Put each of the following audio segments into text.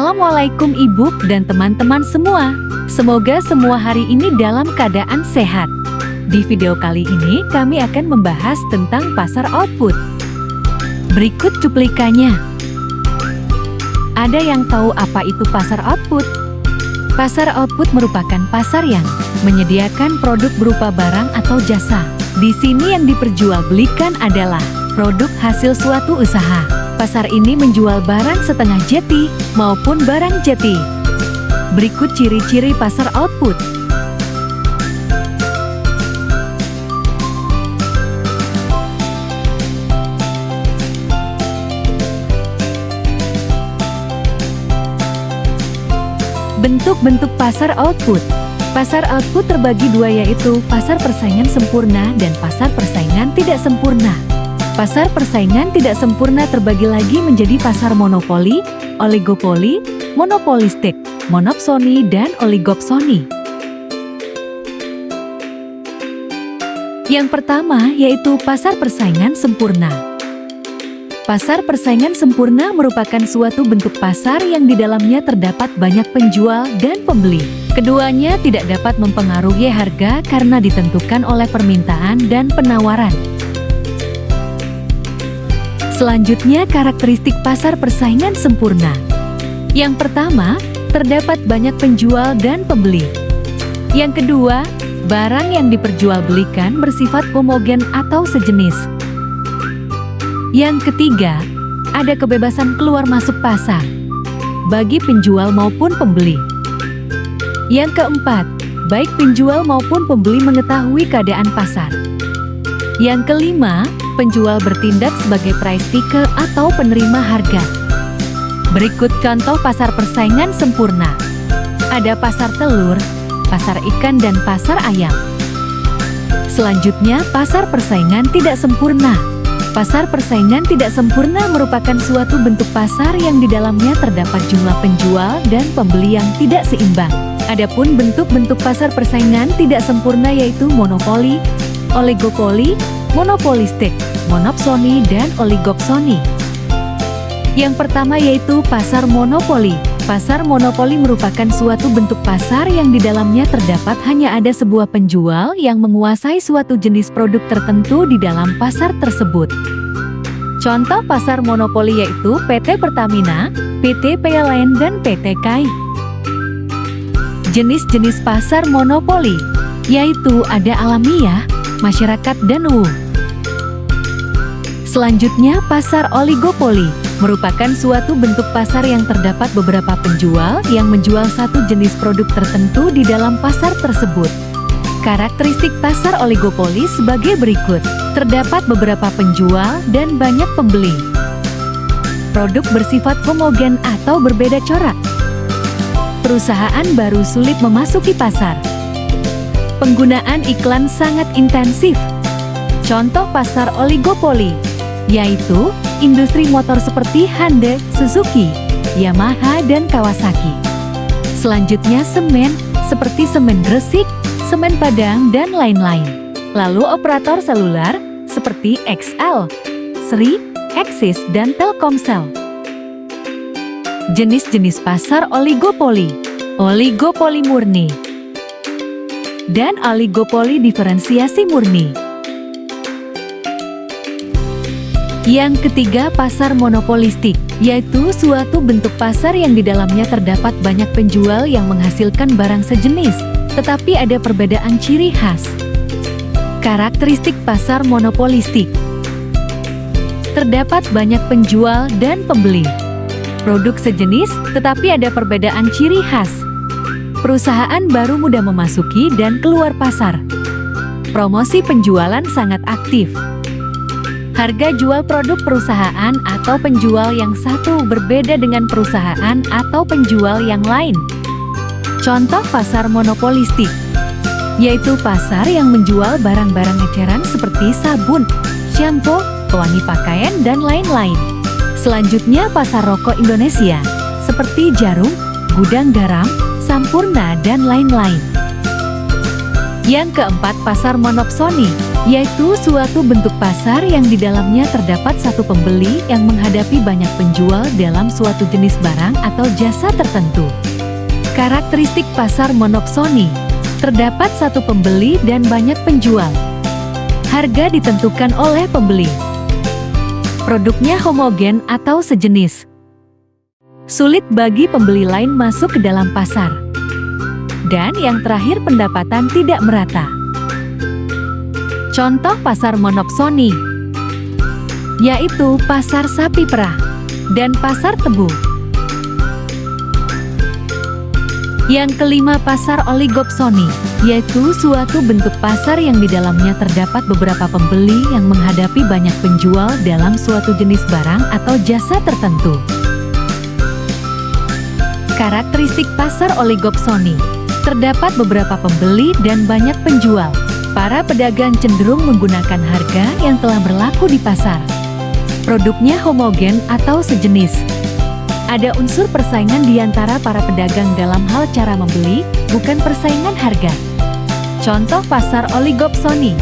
Assalamualaikum Ibu dan teman-teman semua. Semoga semua hari ini dalam keadaan sehat. Di video kali ini kami akan membahas tentang pasar output. Berikut cuplikannya. Ada yang tahu apa itu pasar output? Pasar output merupakan pasar yang menyediakan produk berupa barang atau jasa. Di sini yang diperjualbelikan adalah produk hasil suatu usaha. Pasar ini menjual barang setengah jadi maupun barang jadi. Berikut ciri-ciri pasar output. Bentuk-bentuk pasar output. Pasar output terbagi dua, yaitu pasar persaingan sempurna dan pasar persaingan tidak sempurna. Pasar persaingan tidak sempurna terbagi lagi menjadi pasar monopoli, oligopoli, monopolistik, monopsoni, dan oligopsoni. Yang pertama yaitu pasar persaingan sempurna. Pasar persaingan sempurna merupakan suatu bentuk pasar yang di dalamnya terdapat banyak penjual dan pembeli. Keduanya tidak dapat mempengaruhi harga karena ditentukan oleh permintaan dan penawaran. Selanjutnya, karakteristik pasar persaingan sempurna. Yang pertama, terdapat banyak penjual dan pembeli. Yang kedua, barang yang diperjualbelikan bersifat homogen atau sejenis. Yang ketiga, ada kebebasan keluar masuk pasar bagi penjual maupun pembeli. Yang keempat, baik penjual maupun pembeli mengetahui keadaan pasar. Yang kelima, penjual bertindak sebagai price taker atau penerima harga. Berikut contoh pasar persaingan sempurna. Ada pasar telur, pasar ikan, dan pasar ayam. Selanjutnya, pasar persaingan tidak sempurna. Pasar persaingan tidak sempurna merupakan suatu bentuk pasar yang di dalamnya terdapat jumlah penjual dan pembeli yang tidak seimbang. Adapun bentuk-bentuk pasar persaingan tidak sempurna yaitu monopoli, oligopoli, monopolistik, monopsoni, dan oligopsoni. Yang pertama yaitu pasar monopoli. Pasar monopoli merupakan suatu bentuk pasar yang di dalamnya terdapat hanya ada sebuah penjual yang menguasai suatu jenis produk tertentu di dalam pasar tersebut. Contoh pasar monopoli yaitu PT Pertamina, PT PLN, dan PT KAI. Jenis-jenis pasar monopoli yaitu ada alamiah, masyarakat, dan umum. Selanjutnya, pasar oligopoli merupakan suatu bentuk pasar yang terdapat beberapa penjual yang menjual satu jenis produk tertentu di dalam pasar tersebut. Karakteristik pasar oligopoli sebagai berikut. Terdapat beberapa penjual dan banyak pembeli. Produk bersifat homogen atau berbeda corak. Perusahaan baru sulit memasuki pasar. Penggunaan iklan sangat intensif. Contoh pasar oligopoli yaitu industri motor seperti Honda, Suzuki, Yamaha, dan Kawasaki. Selanjutnya, semen seperti semen Gresik, semen Padang, dan lain-lain. Lalu operator seluler seperti XL, Sri, Axis, dan Telkomsel. Jenis-jenis pasar oligopoli. Oligopoli murni dan oligopoli diferensiasi murni. Yang ketiga, pasar monopolistik, yaitu suatu bentuk pasar yang di dalamnya terdapat banyak penjual yang menghasilkan barang sejenis, tetapi ada perbedaan ciri khas. Karakteristik pasar monopolistik. Terdapat banyak penjual dan pembeli. Produk sejenis, tetapi ada perbedaan ciri khas. Perusahaan baru mudah memasuki dan keluar pasar. Promosi penjualan sangat aktif. Harga jual produk perusahaan atau penjual yang satu berbeda dengan perusahaan atau penjual yang lain. Contoh pasar monopolistik, yaitu pasar yang menjual barang-barang eceran seperti sabun, shampoo, pewangi pakaian, dan lain-lain. Selanjutnya, pasar rokok Indonesia, seperti Jarum, Gudang Garam, Sampurna, dan lain-lain. Yang keempat, pasar monopsoni. yaitu suatu bentuk pasar yang di dalamnya terdapat satu pembeli yang menghadapi banyak penjual dalam suatu jenis barang atau jasa tertentu. Karakteristik pasar monopsoni, terdapat satu pembeli dan banyak penjual. Harga ditentukan oleh pembeli. Produknya homogen atau sejenis. Sulit bagi pembeli lain masuk ke dalam pasar. Dan yang terakhir, pendapatan tidak merata. Contoh pasar monopsoni, yaitu pasar sapi perah dan pasar tebu. Yang kelima, pasar oligopsoni, yaitu suatu bentuk pasar yang di dalamnya terdapat beberapa pembeli yang menghadapi banyak penjual dalam suatu jenis barang atau jasa tertentu. Karakteristik pasar oligopsoni, terdapat beberapa pembeli dan banyak penjual. Para pedagang cenderung menggunakan harga yang telah berlaku di pasar. Produknya homogen atau sejenis. Ada unsur persaingan di antara para pedagang dalam hal cara membeli, bukan persaingan harga. Contoh pasar oligopsoni,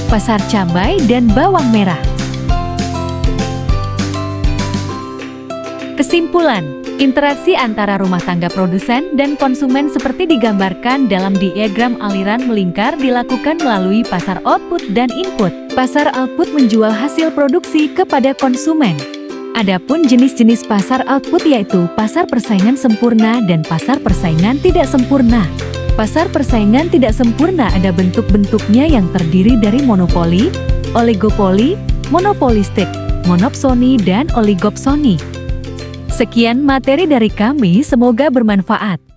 pasar cabai dan bawang merah. Kesimpulan, interaksi antara rumah tangga produsen dan konsumen seperti digambarkan dalam diagram aliran melingkar dilakukan melalui pasar output dan input. Pasar output menjual hasil produksi kepada konsumen. Adapun jenis-jenis pasar output yaitu pasar persaingan sempurna dan pasar persaingan tidak sempurna. Pasar persaingan tidak sempurna ada bentuk-bentuknya yang terdiri dari monopoli, oligopoli, monopolistik, monopsoni, dan oligopsoni. Sekian materi dari kami, semoga bermanfaat.